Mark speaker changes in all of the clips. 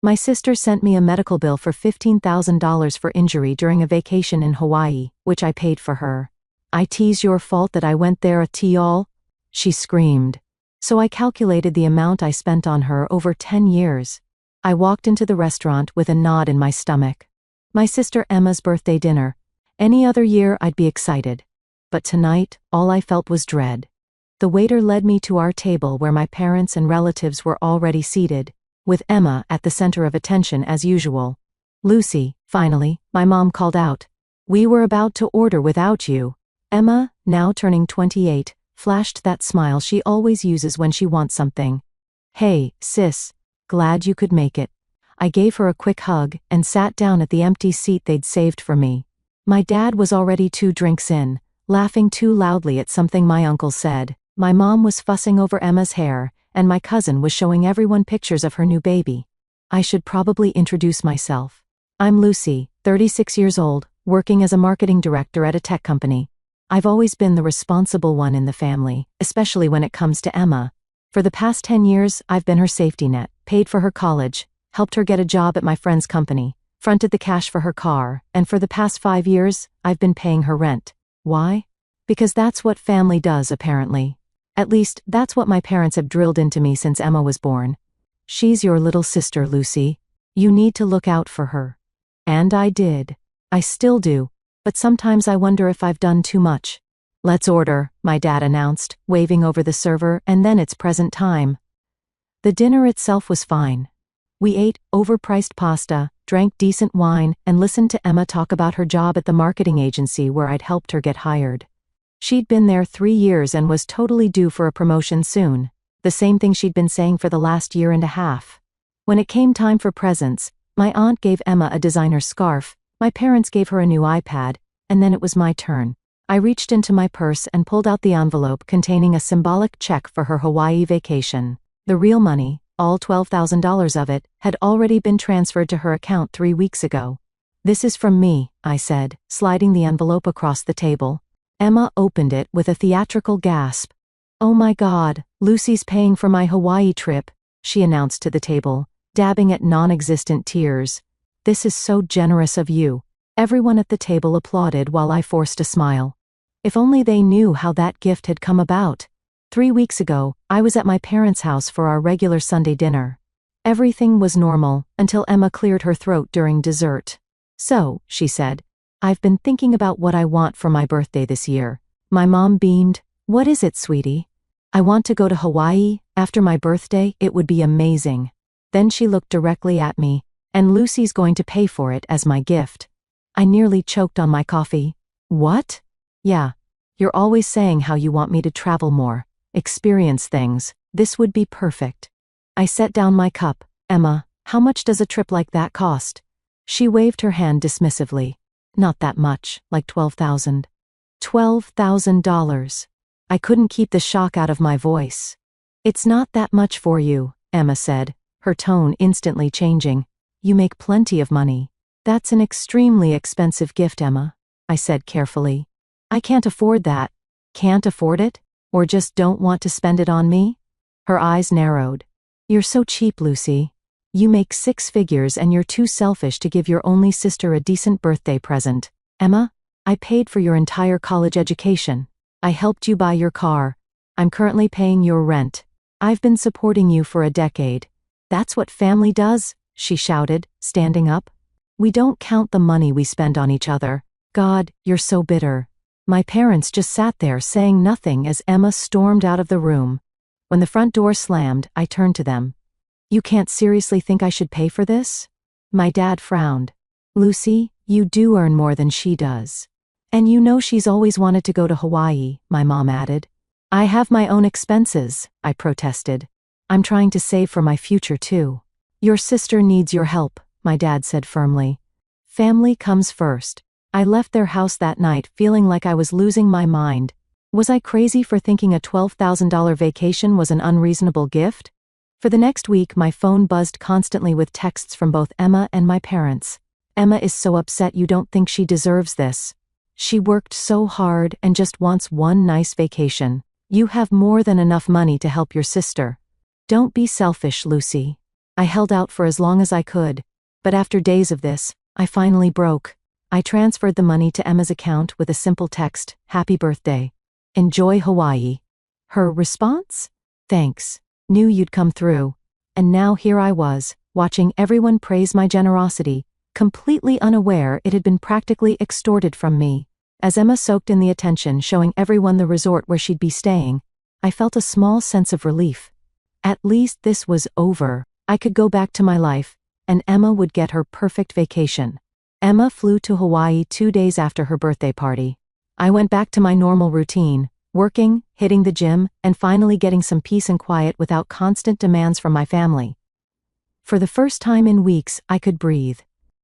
Speaker 1: My sister sent me a medical bill for $15,000 for injury during a vacation in Hawaii, which I paid for her. "It's your fault that I went there at all?" she screamed. So I calculated the amount I spent on her over 10 years. I walked into the restaurant with a knot in my stomach. My sister Emma's birthday dinner. Any other year I'd be excited. But tonight, all I felt was dread. The waiter led me to our table where my parents and relatives were already seated, with Emma at the center of attention as usual. "Lucy," finally, my mom called out. "We were about to order without you." Emma, now turning 28, flashed that smile she always uses when she wants something. "Hey, sis. Glad you could make it." I gave her a quick hug and sat down at the empty seat they'd saved for me. My dad was already 2 drinks in, laughing too loudly at something my uncle said. My mom was fussing over Emma's hair, and my cousin was showing everyone pictures of her new baby. I should probably introduce myself. I'm Lucy, 36 years old, working as a marketing director at a tech company. I've always been the responsible one in the family, especially when it comes to Emma. For the past 10 years, I've been her safety net, paid for her college, helped her get a job at my friend's company, fronted the cash for her car, and for the past 5 years, I've been paying her rent. Why? Because that's what family does, apparently. At least, that's what my parents have drilled into me since Emma was born. She's your little sister, Lucy. You need to look out for her. And I did. I still do, but sometimes I wonder if I've done too much. "Let's order," my dad announced, waving over the server, and then it's present time. The dinner itself was fine. We ate overpriced pasta, drank decent wine, and listened to Emma talk about her job at the marketing agency where I'd helped her get hired. She'd been there 3 years and was totally due for a promotion soon, the same thing she'd been saying for the last year and a half. When it came time for presents, my aunt gave Emma a designer scarf, my parents gave her a new iPad, and then it was my turn. I reached into my purse and pulled out the envelope containing a symbolic check for her Hawaii vacation. The real money, all $12,000 of it, had already been transferred to her account 3 weeks ago. "This is from me," I said, sliding the envelope across the table. Emma opened it with a theatrical gasp. "Oh my God, Lucy's paying for my Hawaii trip," she announced to the table, dabbing at non-existent tears. "This is so generous of you." Everyone at the table applauded while I forced a smile. If only they knew how that gift had come about. 3 weeks ago, I was at my parents' house for our regular Sunday dinner. Everything was normal until Emma cleared her throat during dessert. "So," she said, "I've been thinking about what I want for my birthday this year." My mom beamed. "What is it, sweetie?" "I want to go to Hawaii. After my birthday, it would be amazing." Then she looked directly at me, "And Lucy's going to pay for it as my gift." I nearly choked on my coffee. "What?" "Yeah. You're always saying how you want me to travel more, experience things. This would be perfect." I set down my cup. "Emma, how much does a trip like that cost?" She waved her hand dismissively. "Not that much, like $12,000. $12,000. I couldn't keep the shock out of my voice. "It's not that much for you," Emma said, her tone instantly changing. "You make plenty of money." "That's an extremely expensive gift, Emma," I said carefully. "I can't afford that." "Can't afford it? Or just don't want to spend it on me?" Her eyes narrowed. "You're so cheap, Lucy. You make 6 figures and you're too selfish to give your only sister a decent birthday present. Emma, I paid for your entire college education. I helped you buy your car. I'm currently paying your rent. I've been supporting you for a decade. That's what family does," she shouted, standing up. "We don't count the money we spend on each other." "God, you're so bitter." My parents just sat there saying nothing as Emma stormed out of the room. When the front door slammed, I turned to them. "You can't seriously think I should pay for this?" My dad frowned. "Lucy, you do earn more than she does. And you know she's always wanted to go to Hawaii," my mom added. "I have my own expenses," I protested. "I'm trying to save for my future too." "Your sister needs your help," my dad said firmly. "Family comes first." I left their house that night feeling like I was losing my mind. Was I crazy for thinking a $12,000 vacation was an unreasonable gift? For the next week, my phone buzzed constantly with texts from both Emma and my parents. "Emma is so upset you don't think she deserves this. She worked so hard and just wants one nice vacation. You have more than enough money to help your sister. Don't be selfish, Lucy." I held out for as long as I could, but after days of this, I finally broke. I transferred the money to Emma's account with a simple text, "Happy birthday. Enjoy Hawaii." Her response? "Thanks. Knew you'd come through." And now here I was, watching everyone praise my generosity, completely unaware it had been practically extorted from me. As Emma soaked in the attention, showing everyone the resort where she'd be staying, I felt a small sense of relief. At least this was over. I could go back to my life, and Emma would get her perfect vacation. Emma flew to Hawaii 2 days after her birthday party. I went back to my normal routine, working, hitting the gym, and finally getting some peace and quiet without constant demands from my family. For the first time in weeks, I could breathe.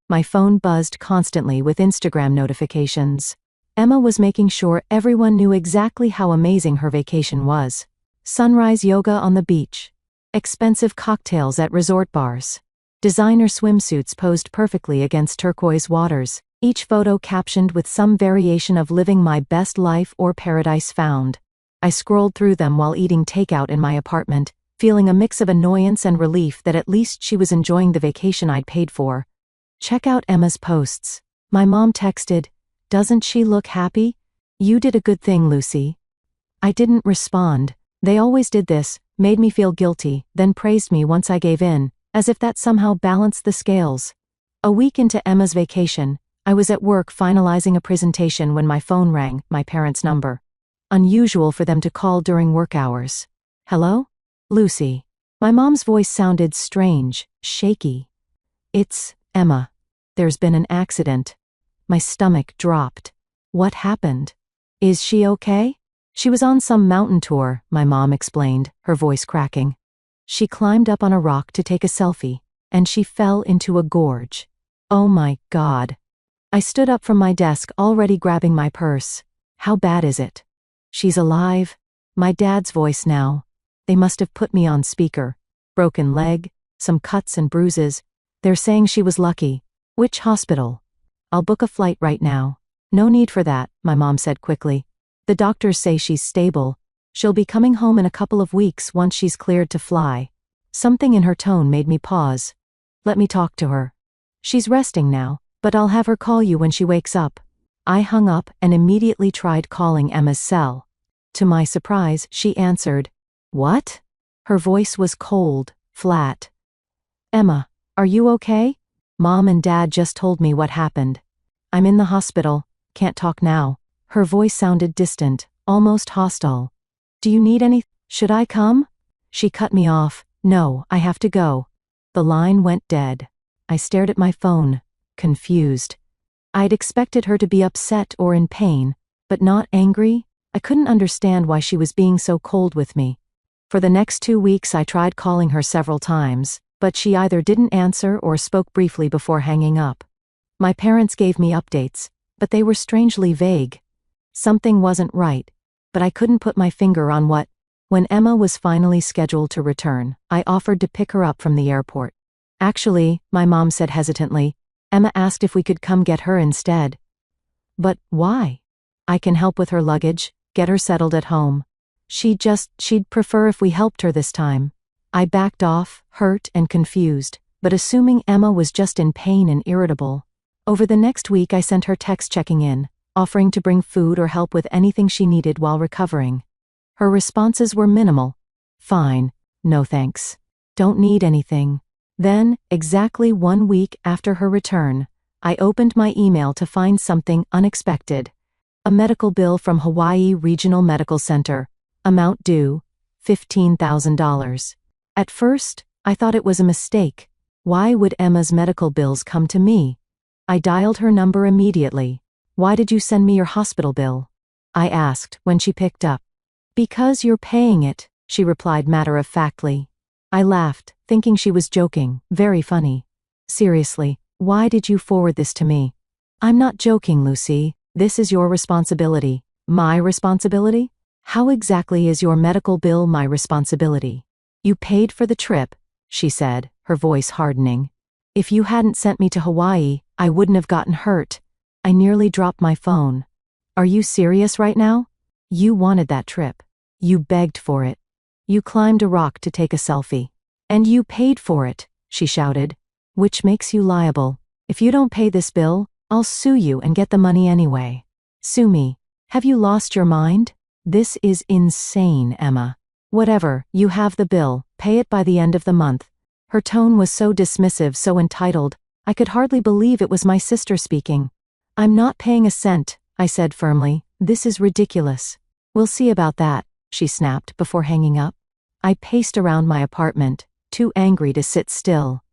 Speaker 1: My phone buzzed constantly with Instagram notifications. Emma was making sure everyone knew exactly how amazing her vacation was. Sunrise yoga on the beach. Expensive cocktails at resort bars. Designer swimsuits posed perfectly against turquoise waters, each photo captioned with some variation of "living my best life" or "paradise found." I scrolled through them while eating takeout in my apartment, feeling a mix of annoyance and relief that at least she was enjoying the vacation I'd paid for. Check out Emma's posts. My mom texted, "Doesn't she look happy? You did a good thing, Lucy." I didn't respond. They always did this, made me feel guilty, then praised me once I gave in, as if that somehow balanced the scales. A week into Emma's vacation, I was at work finalizing a presentation when my phone rang, my parents' number. Unusual for them to call during work hours. "Hello? Lucy." My mom's voice sounded strange, shaky. "It's Emma. There's been an accident." My stomach dropped. "What happened? Is she okay?" "She was on some mountain tour," my mom explained, her voice cracking. "She climbed up on a rock to take a selfie, and she fell into a gorge." Oh my God. I stood up from my desk, already grabbing my purse. "How bad is it?" "She's alive." My dad's voice now. They must have put me on speaker. "Broken leg, some cuts and bruises. They're saying she was lucky." "Which hospital?" "I'll book a flight right now." "No need for that," my mom said quickly. "The doctors say she's stable. She'll be coming home in a couple of weeks once she's cleared to fly." Something in her tone made me pause. "Let me talk to her. She's resting now, but I'll have her call you when she wakes up." I hung up and immediately tried calling Emma's cell. To my surprise, she answered. "What?" Her voice was cold, flat. "Emma, are you okay? Mom and Dad just told me what happened. I'm in the hospital, can't talk now." Her voice sounded distant, almost hostile. "Do you need any? Should I come?" She cut me off. "No, I have to go." The line went dead. I stared at my phone, confused. I'd expected her to be upset or in pain, but not angry. I couldn't understand why she was being so cold with me. For the next 2 weeks I tried calling her several times, but she either didn't answer or spoke briefly before hanging up. My parents gave me updates, but they were strangely vague. Something wasn't right, but I couldn't put my finger on what. When Emma was finally scheduled to return, I offered to pick her up from the airport. "Actually," my mom said hesitantly, "Emma asked if we could come get her instead." "But why?" "I can help with her luggage, get her settled at home. She'd prefer if we helped her this time." I backed off, hurt and confused, but assuming Emma was just in pain and irritable. Over the next week I sent her texts checking in, offering to bring food or help with anything she needed while recovering. Her responses were minimal. "Fine, no thanks. Don't need anything." Then, exactly 1 week after her return, I opened my email to find something unexpected. A medical bill from Hawaii Regional Medical Center. Amount due, $15,000. At first, I thought it was a mistake. Why would Emma's medical bills come to me? I dialed her number immediately. "Why did you send me your hospital bill?" I asked when she picked up. "Because you're paying it," she replied matter-of-factly. I laughed, thinking she was joking, very funny. "Seriously, why did you forward this to me?" "I'm not joking, Lucy. This is your responsibility." "My responsibility? How exactly is your medical bill my responsibility?" "You paid for the trip," she said, her voice hardening. "If you hadn't sent me to Hawaii, I wouldn't have gotten hurt." I nearly dropped my phone. "Are you serious right now? You wanted that trip. You begged for it. You climbed a rock to take a selfie. And you paid for it," she shouted. Which makes you liable. If you don't pay this bill, I'll sue you and get the money anyway. Sue me. Have you lost your mind? This is insane, Emma. Whatever, you have the bill, pay it by the end of the month. Her tone was so dismissive, so entitled, I could hardly believe it was my sister speaking. I'm not paying a cent, I said firmly. This is ridiculous. We'll see about that, she snapped before hanging up. I paced around my apartment, too angry to sit still.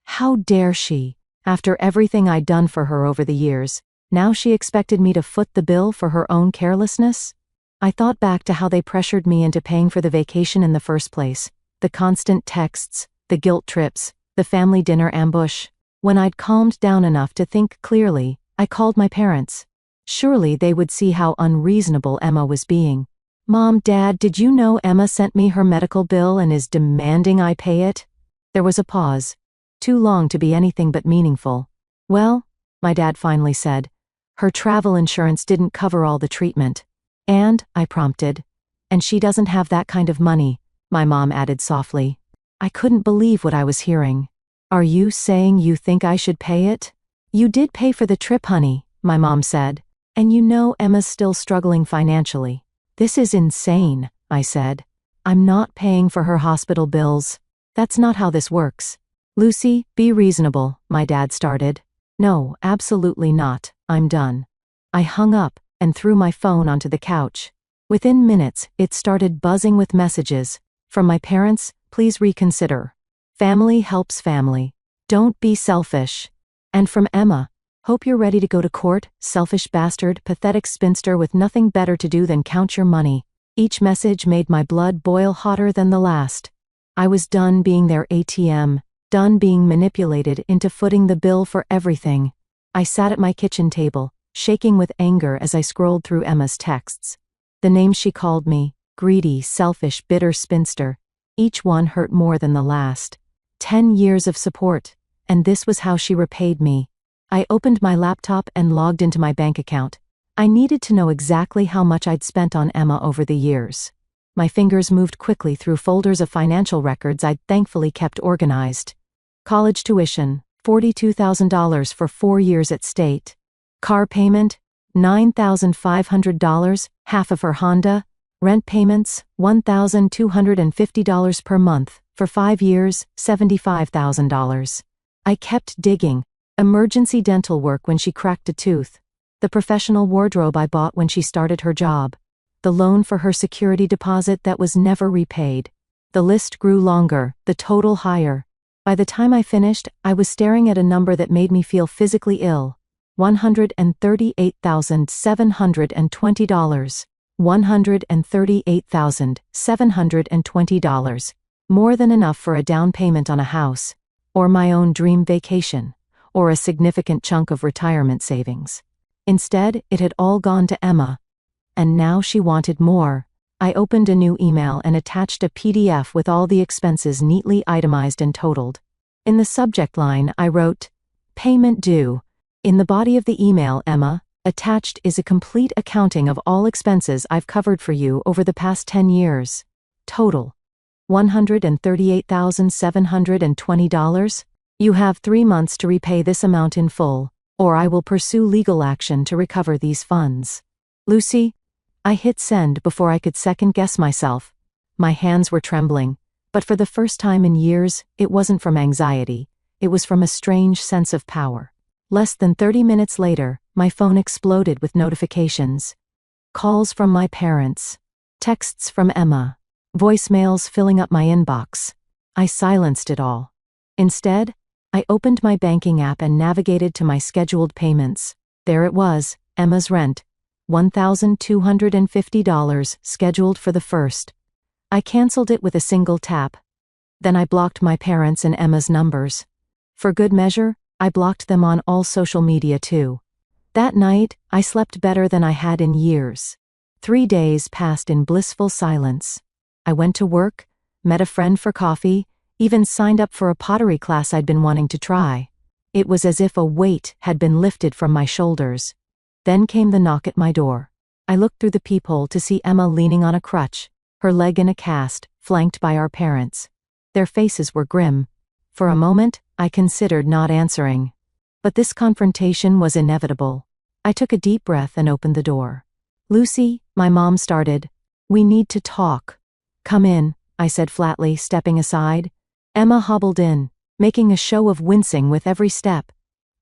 Speaker 1: How dare she? After everything I'd done for her over the years, now she expected me to foot the bill for her own carelessness? I thought back to how they pressured me into paying for the vacation in the first place, the constant texts, the guilt trips, the family dinner ambush. When I'd calmed down enough to think clearly, I called my parents. Surely they would see how unreasonable Emma was being. Mom, Dad, did you know Emma sent me her medical bill and is demanding I pay it? There was a pause. Too long to be anything but meaningful. Well, my dad finally said, her travel insurance didn't cover all the treatment. And, I prompted. And she doesn't have that kind of money, my mom added softly. I couldn't believe what I was hearing. Are you saying you think I should pay it? You did pay for the trip, honey, my mom said. And you know Emma's still struggling financially. This is insane, I said. I'm not paying for her hospital bills. That's not how this works. Lucy, be reasonable, my dad started. No, absolutely not, I'm done. I hung up and threw my phone onto the couch. Within minutes, it started buzzing with messages. From my parents, please reconsider. Family helps family. Don't be selfish. And from Emma, hope you're ready to go to court, selfish bastard, pathetic spinster with nothing better to do than count your money. Each message made my blood boil hotter than the last. I was done being their ATM. Done being manipulated into footing the bill for everything. I sat at my kitchen table, shaking with anger as I scrolled through Emma's texts. The names she called me, greedy, selfish, bitter spinster, each one hurt more than the last. 10 years of support, and this was how she repaid me. I opened my laptop and logged into my bank account. I needed to know exactly how much I'd spent on Emma over the years. My fingers moved quickly through folders of financial records I'd thankfully kept organized. College tuition, $42,000 for 4 years at State. Car payment, $9,500, half of her Honda. Rent payments, $1,250 per month, for 5 years, $75,000. I kept digging. Emergency dental work when she cracked a tooth. The professional wardrobe I bought when she started her job. The loan for her security deposit that was never repaid. The list grew longer, the total higher. By the time I finished, I was staring at a number that made me feel physically ill. $138,720. $138,720. More than enough for a down payment on a house, or my own dream vacation, or a significant chunk of retirement savings. Instead, it had all gone to Emma. And now she wanted more. I opened a new email and attached a PDF with all the expenses neatly itemized and totaled. In the subject line, I wrote, "Payment due." In the body of the email, Emma, attached is a complete accounting of all expenses I've covered for you over the past 10 years. Total. $138,720. You have 3 months to repay this amount in full, or I will pursue legal action to recover these funds. Lucy, I hit send before I could second-guess myself. My hands were trembling, but for the first time in years, it wasn't from anxiety. It was from a strange sense of power. Less than 30 minutes later, my phone exploded with notifications. Calls from my parents. Texts from Emma. Voicemails filling up my inbox. I silenced it all. Instead, I opened my banking app and navigated to my scheduled payments. There it was, Emma's rent. $1,250, scheduled for the 1st. I canceled it with a single tap. Then I blocked my parents and Emma's numbers. For good measure, I blocked them on all social media too. That night, I slept better than I had in years. 3 days passed in blissful silence. I went to work, met a friend for coffee, even signed up for a pottery class I'd been wanting to try. It was as if a weight had been lifted from my shoulders. Then came the knock at my door. I looked through the peephole to see Emma leaning on a crutch, her leg in a cast, flanked by our parents. Their faces were grim. For a moment, I considered not answering. But this confrontation was inevitable. I took a deep breath and opened the door. "Lucy," my mom started. "We need to talk." "Come in," I said flatly, stepping aside. Emma hobbled in, making a show of wincing with every step.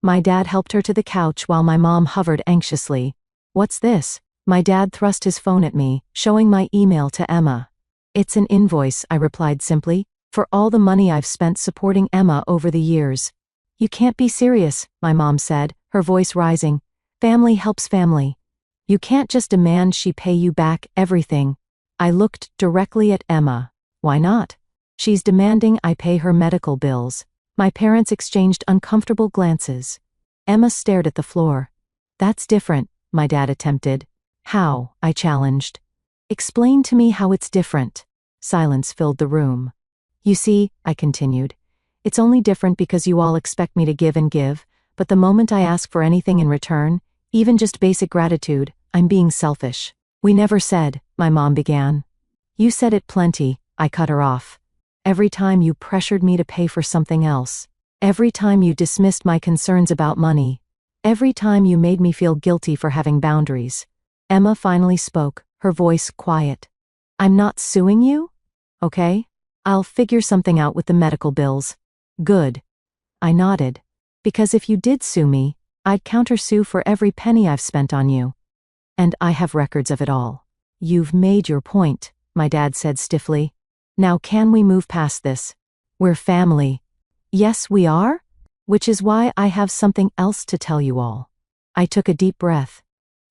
Speaker 1: My dad helped her to the couch while my mom hovered anxiously. "What's this?" My dad thrust his phone at me, showing my email to Emma. "It's an invoice," I replied simply, "for all the money I've spent supporting Emma over the years." "You can't be serious," my mom said, her voice rising. "Family helps family. You can't just demand she pay you back everything." I looked directly at Emma. "Why not?" "She's demanding I pay her medical bills." My parents exchanged uncomfortable glances. Emma stared at the floor. "That's different," my dad attempted. "How?" I challenged. "Explain to me how it's different." Silence filled the room. "You see," I continued, "it's only different because you all expect me to give and give, but the moment I ask for anything in return, even just basic gratitude, I'm being selfish." "We never said," my mom began. "You said it plenty," I cut her off. "Every time you pressured me to pay for something else. Every time you dismissed my concerns about money. Every time you made me feel guilty for having boundaries." Emma finally spoke, her voice quiet. "I'm not suing you? Okay. I'll figure something out with the medical bills." "Good." I nodded. "Because if you did sue me, I'd countersue for every penny I've spent on you. And I have records of it all." "You've made your point," my dad said stiffly. "Now can we move past this? We're family." "Yes, we are? Which is why I have something else to tell you all." I took a deep breath.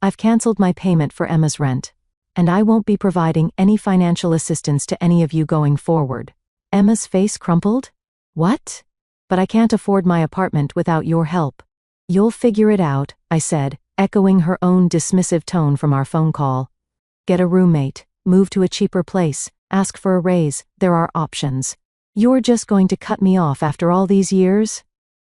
Speaker 1: "I've canceled my payment for Emma's rent. And I won't be providing any financial assistance to any of you going forward." Emma's face crumpled. "What?" "But I can't afford my apartment without your help." "You'll figure it out," I said, echoing her own dismissive tone from our phone call. "Get a roommate, move to a cheaper place, ask for a raise, there are options. You're just going to cut me off after all these years?"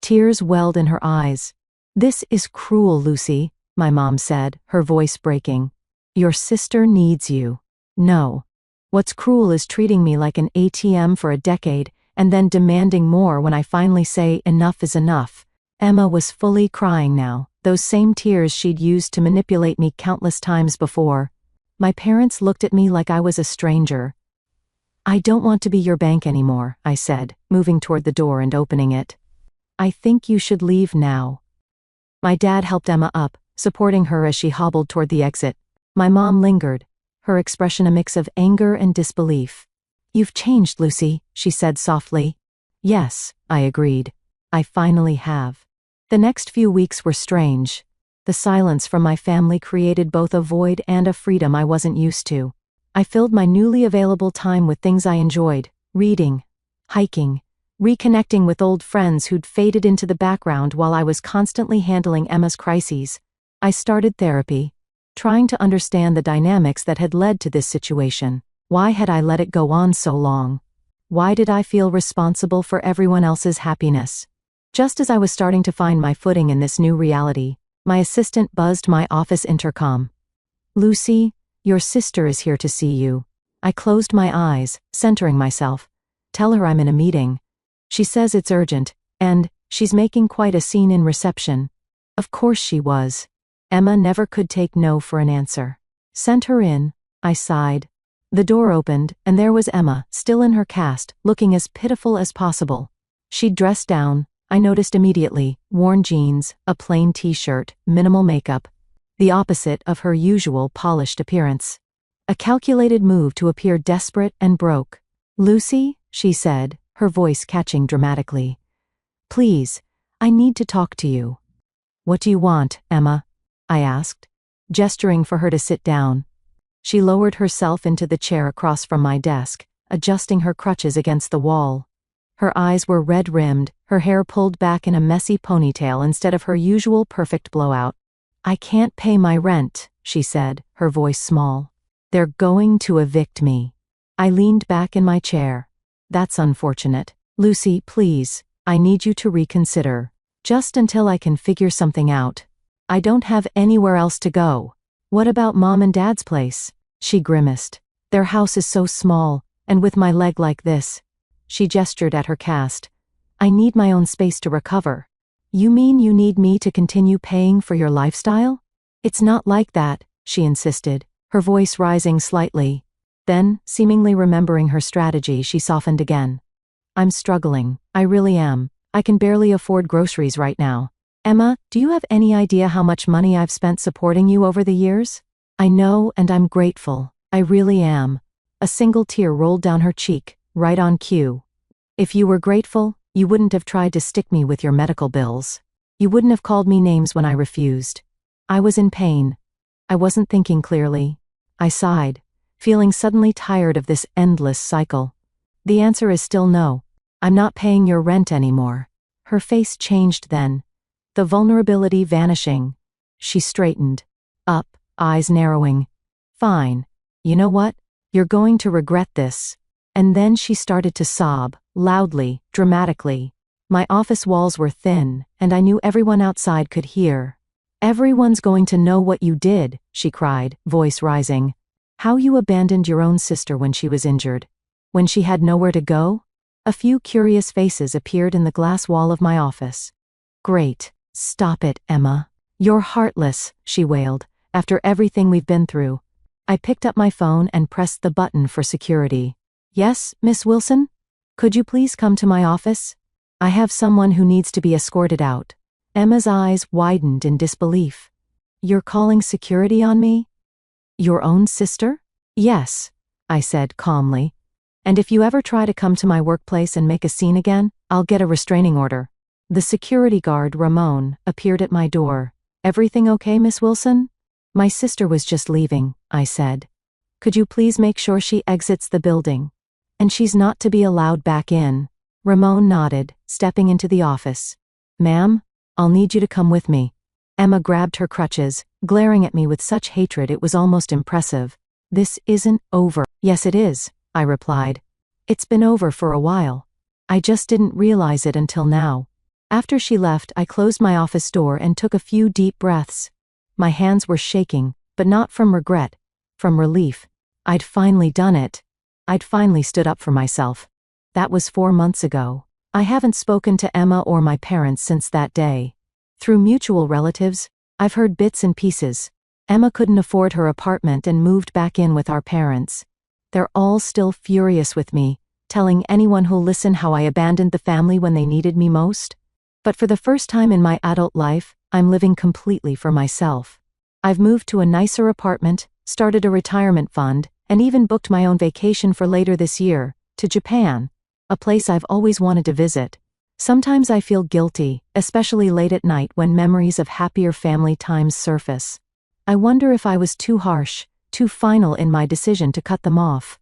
Speaker 1: Tears welled in her eyes. "This is cruel, Lucy," my mom said, her voice breaking. "Your sister needs you." "No. What's cruel is treating me like an ATM for a decade and then demanding more when I finally say enough is enough." Emma was fully crying now, those same tears she'd used to manipulate me countless times before. My parents looked at me like I was a stranger. "I don't want to be your bank anymore," I said, moving toward the door and opening it. "I think you should leave now." My dad helped Emma up, supporting her as she hobbled toward the exit. My mom lingered, her expression a mix of anger and disbelief. "You've changed, Lucy," she said softly. "Yes," I agreed. "I finally have." The next few weeks were strange. The silence from my family created both a void and a freedom I wasn't used to. I filled my newly available time with things I enjoyed: reading, hiking, reconnecting with old friends who'd faded into the background while I was constantly handling Emma's crises. I started therapy, trying to understand the dynamics that had led to this situation. Why had I let it go on so long? Why did I feel responsible for everyone else's happiness? Just as I was starting to find my footing in this new reality, my assistant buzzed my office intercom. "Lucy, your sister is here to see you." I closed my eyes, centering myself. "Tell her I'm in a meeting. She says it's urgent, and she's making quite a scene in reception." Of course she was. Emma never could take no for an answer. "Send her in," I sighed. The door opened, and there was Emma, still in her cast, looking as pitiful as possible. She'd dressed down, I noticed immediately, worn jeans, a plain t-shirt, minimal makeup. The opposite of her usual polished appearance. A calculated move to appear desperate and broke. "Lucy," she said, her voice catching dramatically. "Please, I need to talk to you." "What do you want, Emma?" I asked, gesturing for her to sit down. She lowered herself into the chair across from my desk, adjusting her crutches against the wall. Her eyes were red-rimmed, her hair pulled back in a messy ponytail instead of her usual perfect blowout. "I can't pay my rent," she said, her voice small. "They're going to evict me." I leaned back in my chair. "That's unfortunate. Lucy, please, I need you to reconsider. Just until I can figure something out. I don't have anywhere else to go." "What about Mom and Dad's place?" She grimaced. "Their house is so small, and with my leg like this." She gestured at her cast. I need my own space to recover. You mean you need me to continue paying for your lifestyle? It's not like that, she insisted, her voice rising slightly. Then, seemingly remembering her strategy, she softened again. I'm struggling, I really am. I can barely afford groceries right now. Emma, do you have any idea how much money I've spent supporting you over the years? I know, and I'm grateful. I really am. A single tear rolled down her cheek, right on cue. If you were grateful, you wouldn't have tried to stick me with your medical bills. You wouldn't have called me names when I refused. I was in pain. I wasn't thinking clearly. I sighed, feeling suddenly tired of this endless cycle. The answer is still no. I'm not paying your rent anymore. Her face changed then, the vulnerability vanishing. She straightened up, eyes narrowing. Fine. You know what? You're going to regret this. And then she started to sob, loudly, dramatically. My office walls were thin, and I knew everyone outside could hear. Everyone's going to know what you did, she cried, voice rising. How you abandoned your own sister when she was injured. When she had nowhere to go? A few curious faces appeared in the glass wall of my office. Great. Stop it, Emma. You're heartless, she wailed, after everything we've been through. I picked up my phone and pressed the button for security. Yes, Miss Wilson? Could you please come to my office? I have someone who needs to be escorted out. Emma's eyes widened in disbelief. You're calling security on me? Your own sister? Yes, I said calmly. And if you ever try to come to my workplace and make a scene again, I'll get a restraining order. The security guard, Ramon, appeared at my door. Everything okay, Miss Wilson? My sister was just leaving, I said. Could you please make sure she exits the building? And she's not to be allowed back in. Ramon nodded, stepping into the office. Ma'am, I'll need you to come with me. Emma grabbed her crutches, glaring at me with such hatred it was almost impressive. This isn't over. Yes, it is, I replied. It's been over for a while. I just didn't realize it until now. After she left, I closed my office door and took a few deep breaths. My hands were shaking, but not from regret, from relief. I'd finally done it. I'd finally stood up for myself. That was 4 months ago. I haven't spoken to Emma or my parents since that day. Through mutual relatives, I've heard bits and pieces. Emma couldn't afford her apartment and moved back in with our parents. They're all still furious with me, telling anyone who'll listen how I abandoned the family when they needed me most. But for the first time in my adult life, I'm living completely for myself. I've moved to a nicer apartment, started a retirement fund, and even booked my own vacation for later this year, to Japan, a place I've always wanted to visit. Sometimes I feel guilty, especially late at night when memories of happier family times surface. I wonder if I was too harsh, too final in my decision to cut them off.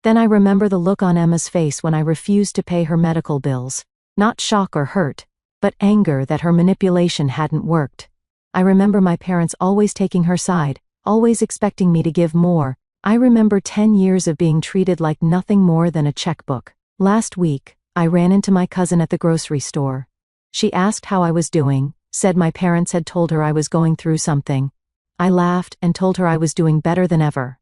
Speaker 1: Then I remember the look on Emma's face when I refused to pay her medical bills. Not shock or hurt, but anger that her manipulation hadn't worked. I remember my parents always taking her side, always expecting me to give more. I remember 10 years of being treated like nothing more than a checkbook. Last week, I ran into my cousin at the grocery store. She asked how I was doing, said my parents had told her I was going through something. I laughed and told her I was doing better than ever.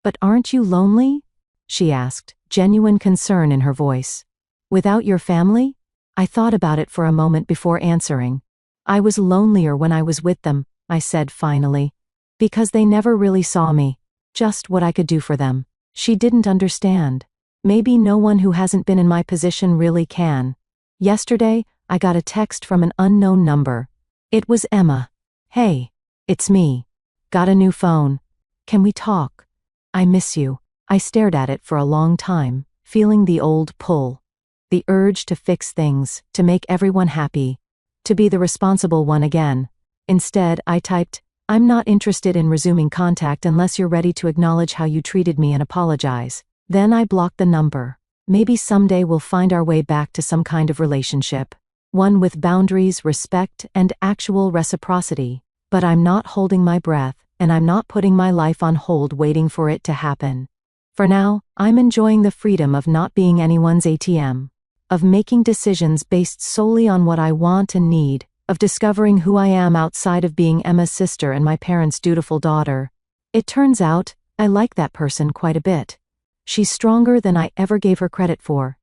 Speaker 1: But aren't you lonely? She asked, genuine concern in her voice. Without your family? I thought about it for a moment before answering. I was lonelier when I was with them, I said finally. Because they never really saw me. Just what I could do for them. She didn't understand. Maybe no one who hasn't been in my position really can. Yesterday, I got a text from an unknown number. It was Emma. Hey, it's me. Got a new phone. Can we talk? I miss you. I stared at it for a long time, feeling the old pull. The urge to fix things, to make everyone happy, to be the responsible one again. Instead, I typed, I'm not interested in resuming contact unless you're ready to acknowledge how you treated me and apologize. Then I blocked the number. Maybe someday we'll find our way back to some kind of relationship. One with boundaries, respect, and actual reciprocity. But I'm not holding my breath, and I'm not putting my life on hold waiting for it to happen. For now, I'm enjoying the freedom of not being anyone's ATM. Of making decisions based solely on what I want and need, of discovering who I am outside of being Emma's sister and my parents' dutiful daughter. It turns out, I like that person quite a bit. She's stronger than I ever gave her credit for.